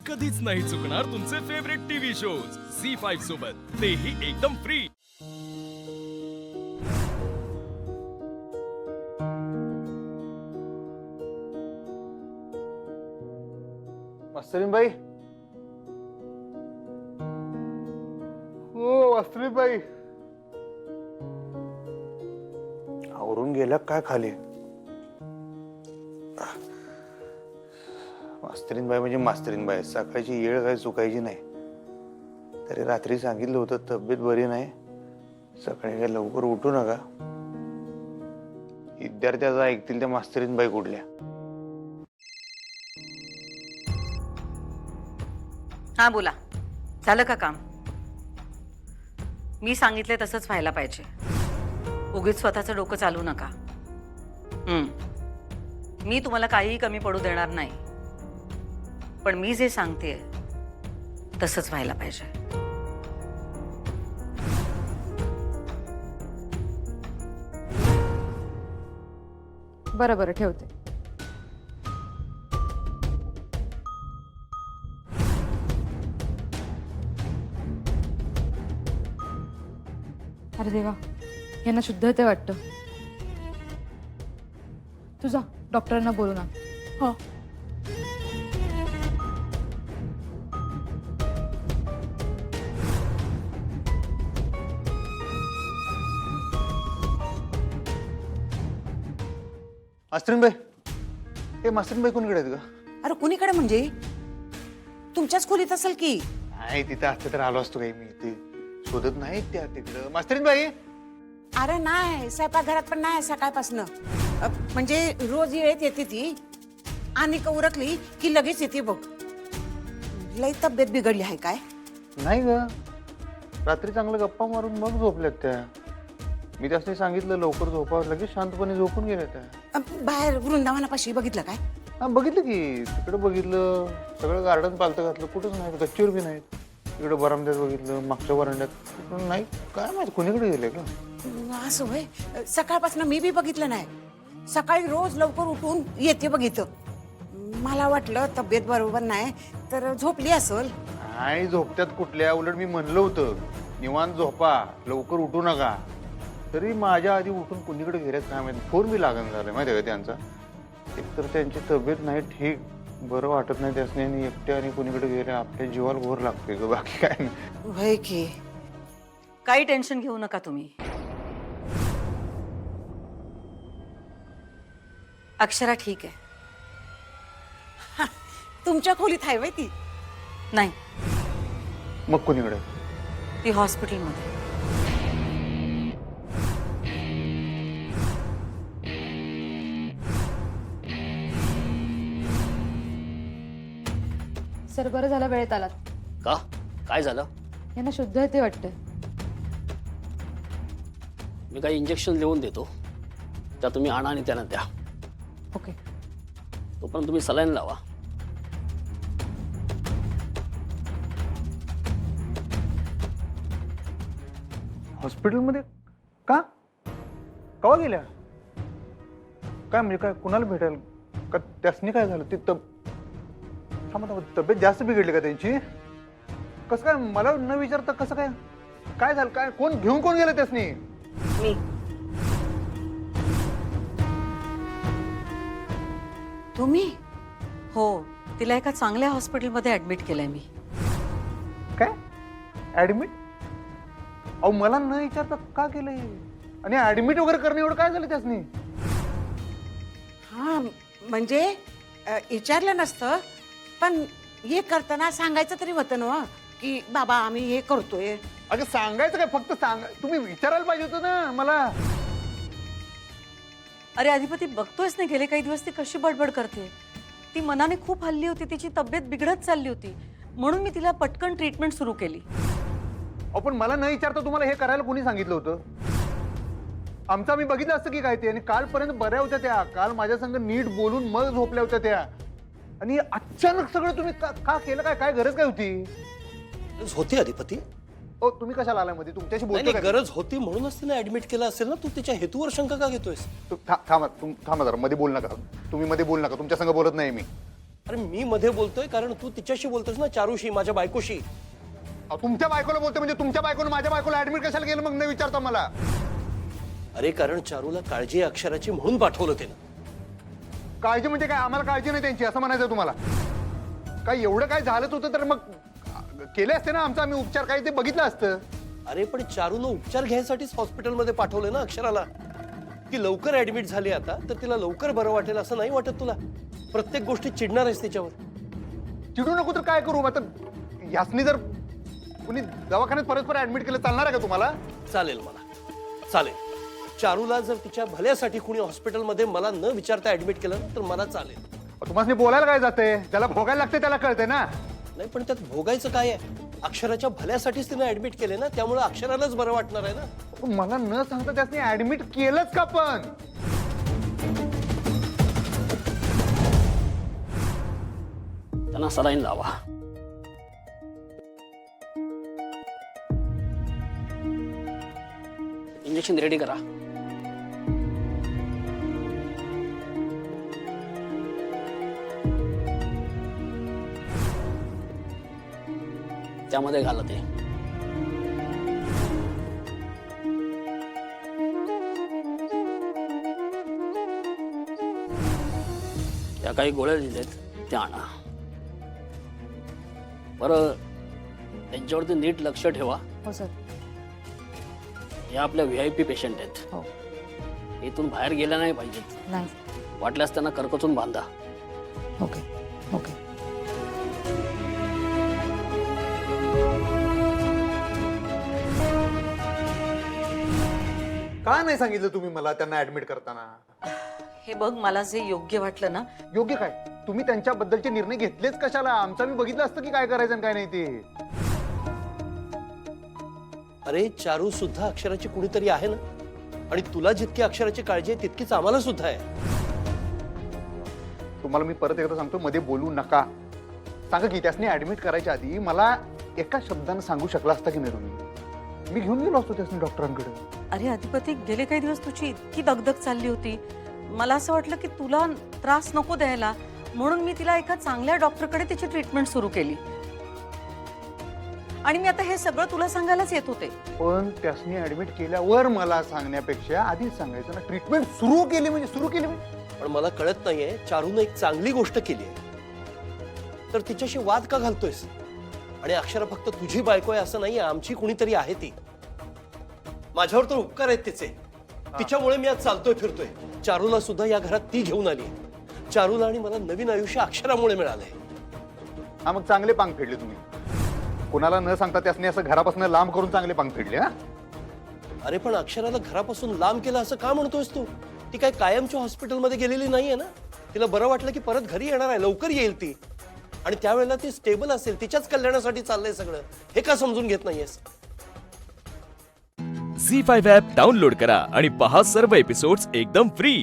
कधीच नाही चुकणार तुमचे फेवरेट टीव्ही शोज झी5 सोबत, तेही एकदम फ्री। मास्तरीन बाई, हो मास्तरीन बाई, आवरून गेल्या काय खाली? मास्तरीन बाई म्हणजे मास्तरीन बाई, सकाळची येळ काय चुकायची नाही। तरी रात्री सांगितलं होतं तब्येत बरी नाही, सकाळी काय लवकर उठू नका। विद्यार्थ्याचं ऐकतील त्या मास्तरीन बाई कुठल्या? हा बोला, झालं का काम? मी सांगितले तसंच व्हायला पाहिजे, उगीच स्वतःचं डोकं चालू नका। मी तुम्हाला काहीही कमी पडू देणार नाही, पण मी जे सांगते तसंच व्हायला पाहिजे। बरं बरं, ठेवते। अरे देवा, यांना शुद्ध ते वाटतं। तुझा डॉक्टरांना बोलू ना। हो। मास्तरीन बाई, हे मास्तरीन बाई कोणीकडे आहेत का? अरे कुणीकडे म्हणजे? तुमच्याच खोलीत असेल की? नाही, तिथे असते तर आलो असतो काही। मी ते शोधत नाही त्या तिकडं। मास्तरीन बाई, अरे नाही, स्वयंपाकघरात पण नाही सकाळपासनं। म्हणजे रोज येत येते ती, आणि का उरकली की लगेच येते बघ। लई तब्येत बिघडली आहे काय? नाही ग, रात्री चांगलं गप्पा मारून मग झोपल्यात त्या। मी त्यासनी सांगितलं लवकर झोपावं, लगेच शांतपणे झोपून गेल्या त्या। बाहेर वृंदावनापाशी बघितलं काय? हा बघितलं की, तिकडे बघितलं, सगळं गार्डन पालतं घातलं, कुठंच नाही, गच्चीवर बी नाही। इकडे बरामद्यात बघितलं, मागच्या वरांड्यात, तिकडून नाही। काय माहिती कोणीकडे गेले का? असं होय, सकाळपासून मी बी बघितलं नाही। सकाळी रोज लवकर उठून येते बघितलं। मला वाटलं तब्येत बरोबर नाही तर झोपली असेल। नाही झोपत्यात कुठल्या, उलट मी म्हणलं होतं निवांत झोपा, लवकर उठू नका। तरी माझ्या आधी उठून कुणीकडे गेल्यात काय माहिती, फोन बी लागण झालाय माहिती का त्यांचा। एकतर त्यांची तब्येत नाही ठीक, बरं वाटत नाही त्यासनी, आणि एकट्या आणि कुणीकडे गेल्या आपल्या जीवाला घोर लागते ग, बाकी काय नाही। होय की? काही टेन्शन घेऊ नका तुम्ही। अक्षरा ठीक आहे। तुमच्या खोलीत आहे वय ती? नाही, मग कुणीकडे? ती हॉस्पिटलमध्ये। सर, बरं झालं वेळेत आलात। का? काय झालं? यांना शुद्ध आहे ते वाटतं। मी काही इंजेक्शन लिहून देतो, त्या तुम्ही आणा आणि त्यांना द्या। ओके। तोपर्यंत तुम्ही सलाईन लावा। हॉस्पिटलमध्ये का? कवा गेल्या? काय म्हणजे काय, कुणाला भेटायला का? त्यासनी काय झालं? ती तब्येत जास्त बिघडली का त्यांची? कसं काय मला न विचारता कसं काय? काय झालं? काय कोण घेऊन कोण गेलं त्यासनी? मी तुम्ही? हो, तिला एका चांगल्या हॉस्पिटलमध्ये ऍडमिट केलंय मी। काय ऍडमिट? अहो मला न विचारता का केलंय? आणि ऍडमिट वगैरे करणे एवढं काय झालं त्यासनी? हा म्हणजे विचारलं नसतं, पण हे करताना सांगायचं तरी होतं ना की बाबा आम्ही हे करतोय। अगं सांगायचं काय, फक्त सांगा, तुम्ही विचारायला पाहिजे होतं ना मला। अरे अधिपती, बघतोयस ना गेले काही दिवस ती कशी बडबड करते। ती मनाने खूप हल्ली होती, तिची तब्येत बिघडत चालली होती, म्हणून मी तिला पटकन ट्रीटमेंट सुरू केली। पण मला न विचारता तुम्हाला हे करायला कोणी सांगितलं होतं? आमचं आम्ही बघितलं असतं की काय ते, आणि कालपर्यंत बऱ्या होत्या त्या, काल माझ्या संग नीट बोलून मग झोपल्या होत्या त्या, आणि अचानक सगळं तुम्ही का केलं? काय गरज काय होती? होती अधिपती। ओ तुम्ही कशाला आलाय मध्ये? तुमच्याशी नाही बोलतो गरज होती म्हणूनच तिने ऍडमिट केलं असेल ना। तू त्याच्या हेतूवर शंका का घेतोयस? थांबा जरा, मध्ये बोल नका तुम्ही, मध्ये बोल नका, तुमच्या संग बोलत नाही मी। अरे मी मध्ये बोलतोय कारण तू तिच्याशी बोलतोस ना, चारूशी, माझ्या बायकोशी. अहो, तुमच्या बायकोला बोलतो म्हणजे तुमच्या बायकोनं माझ्या बायकोला ऍडमिट कशाला केलं मग नाही विचारता मला? अरे कारण चारूला काळजी आहे अक्षराची म्हणून पाठवलं तिनं. काळजी म्हणजे काय? आम्हाला काळजी नाही त्यांची असं म्हणायचं तुम्हाला? काय एवढं काय झालंच होतं तर मग केले असते ना आमचा आम्ही उपचार, काही ते बघितलं असतं. अरे पण चारूला उपचार घ्यायसाठीच हॉस्पिटलमध्ये पाठवलं ना अक्षराला. ती लवकर ऍडमिट झाली आता तर तिला लवकर बरं वाटेल असं नाही वाटत तुला? प्रत्येक गोष्टी चिडणार आहेस तिच्यावर. चिडू नको तर काय करू आता? यासनी जर कुणी दवाखान्यात परस्पर ऍडमिट केलं चालणार आहे का तुम्हाला? चालेल, मला चालेल. चारूला जर तिच्या भल्यासाठी कुणी हॉस्पिटलमध्ये मला न विचारता ऍडमिट केलं ना तर मला चालेल. तुम्हाला बोलायला काय जाते? त्याला भोगायला लागते, त्याला कळते ना. नाही पण त्यात भोगायचं काय आहे? अक्षराच्या भल्यासाठीच तिने ऍडमिट केले ना, त्यामुळे अक्षरालाच बरं वाटणार आहे ना. पण मला न सांगता त्यासनी ऍडमिट केलंच का पण? त्यांना सलाईन लावा. इंजेक्शन रेडी करा. त्यामध्ये घाला ते. त्या काही गोळ्या दिल्यात त्या आणा. बरं त्यांच्यावरती नीट लक्ष ठेवा. हो सर. हे आपल्या VIP पेशंट आहेत. हो. इथून बाहेर गेल्या नाही पाहिजेत. नाही. वाटल्यास त्यांना करकचून बांधा. Okay okay. का नाही सांगितलं तुम्ही मला त्यांना ऍडमिट करताना? हे बघ, मला जे योग्य वाटलं ना. योग्य काय? तुम्ही त्यांच्याबद्दलचे निर्णय घेतलेच कशाला? आमचा मी बघितलं असतं की काय करायचं आणि काय नाही ते. अरे चारू सुद्धा अक्षराची कुणीतरी आहे ना, आणि तुला जितकी अक्षराची काळजी आहे तितकीच आम्हाला सुद्धा आहे. तुम्हाला मी परत एकदा सांगतो, मध्ये बोलू नका. सांगा की त्यासनी ऍडमिट करायच्या आधी मला एका शब्दानं सांगू शकला असता की नाही तुम्ही? मी घेऊन गेलो असतो त्यासनी डॉक्टरांकडे. अरे अधिपती, गेले काही दिवस तुझी इतकी दगदग चालली होती. मला असं वाटलं की तुला त्रास नको द्यायला, म्हणून मी तिला एका चांगल्या डॉक्टरकडे तिची ट्रीटमेंट सुरू केली. आणि मी आता हे सगळं तुला सांगायलाच येत होते. पण त्यासनी ऍडमिट केल्यावर मला सांगण्यापेक्षा आधीच सांगायचं ना. ट्रीटमेंट सुरू केली म्हणजे सुरू केली म्हणजे. पण मला कळत नाहीये, चारूने एक चांगली गोष्ट केली आहे तर तिच्याशी वाद का घालतोयस? आणि अक्षरा फक्त तुझी बायको आहे असं नाहीये, आमची कुणीतरी आहे ती. माझ्यावर तर उपकार आहेत तिचे. तिच्यामुळे मी आज चालतोय फिरतोय. चारूला सुद्धा या घरात ती घेऊन आली. चारूला आणि मला नवीन आयुष्य अक्षरामुळे मिळालंय. हा मग चांगले पांग फेडले तुम्ही. कोणाला न सांगता त्यासनी असं घरापासून लांब करून चांगले पांग फेडले. हा अरे पण अक्षराला घरापासून लांब केलं असं का म्हणतोयस तू? ती काय कायमच्या हॉस्पिटलमध्ये गेलेली नाहीये ना. तिला बरं वाटलं की परत घरी येणार आहे, लवकर येईल ती. आणि त्यावेळेला ती स्टेबल असेल, तिच्याच कल्याणासाठी चाललंय सगळं. हे का समजून घेत नाहीयेस? झी5 ॲप डाउनलोड करा आणि पहा सर्व एपिसोड्स एकदम फ्री.